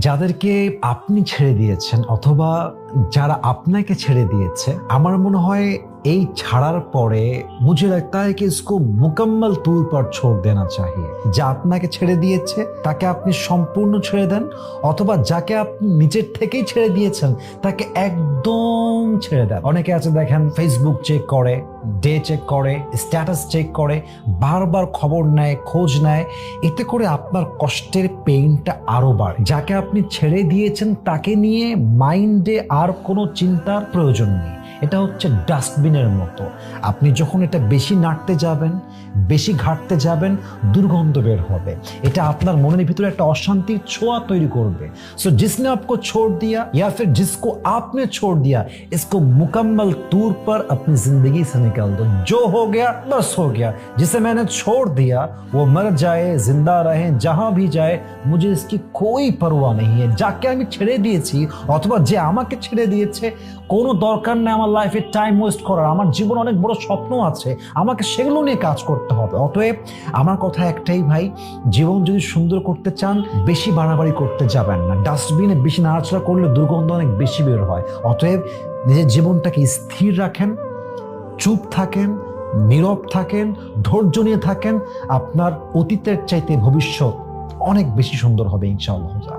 যাদেরকে আপনি ছেড়ে দিয়েছেন অথবা যারা আপনাকে ছেড়ে দিয়েছে, আমার মনে হয় এই ছাড়ার পরে मुझे लगता है कि इसको मुकम्मल तौर पर छोड़ देना चाहिए। যা আপনাকে ছেড়ে দিয়েছে তাকে আপনি সম্পূর্ণ ছেড়ে দেন, অথবা যাকে আপনি নিজের থেকেই ছেড়ে দিয়েছেন তাকে একদম ছেড়ে দেন। অনেকে আছে দেখেন ফেসবুক চেক করে, ডে চেক করে, স্ট্যাটাস চেক করে, বারবার খবর নেয়, খোঁজ নেয়। এতে করে আপনার কষ্টের পেইনটা আরো বাড়ে। যাকে আপনি ছেড়ে দিয়েছেন তাকে নিয়ে মাইন্ডে আর কোনো চিন্তার প্রয়োজন নেই। এটা হচ্ছে ডাস্টবিনের মতো। আপনি যখন এটা বেশি নাড়তে যাবেন, বেশি ঘাটতে যাবেন, দুর্গন্ধ বের হবে। এটা আপনার মনের ভিতরে একটা অশান্তির ছোঁয়া তৈরি করবে। सो जिसने आपको छोड़ दिया या फिर जिसको आपने छोड़ दिया, इसको मुकम्मल तौर पर अपनी जिंदगी से निकाल दो। जो हो गया बस हो गया। जिसे मैंने छोड़ दिया वो मर जाए, जिंदा रहे, जहां भी जाए, मुझे इसकी कोई परवाह नहीं है। যাকে আমি ছেড়ে দিয়েছি অথবা যে আমাকে ছেড়ে দিয়েছে, কোনো দরকার নেই আমার লাইফে টাইম ওয়েস্ট করার। আমার জীবন অনেক বড় স্বপ্ন আছে, আমাকে সেগুলো নিয়ে কাজ করতে হবে। অতএব আমার কথা একটাই ভাই, জীবন যদি সুন্দর করতে চান বেশি বাড়াবাড়ি করতে যাবেন না। ডাস্টবিনে বেশি নাড়াচাড়া করলে দুর্গন্ধ অনেক বেশি বের হয়। অতএব নিজের জীবনটাকে স্থির রাখেন, চুপ থাকেন, নীরব থাকেন, ধৈর্য নিয়ে থাকেন। আপনার অতীতের চাইতে ভবিষ্যৎ অনেক বেশি সুন্দর হবে ইনশাআল্লাহ।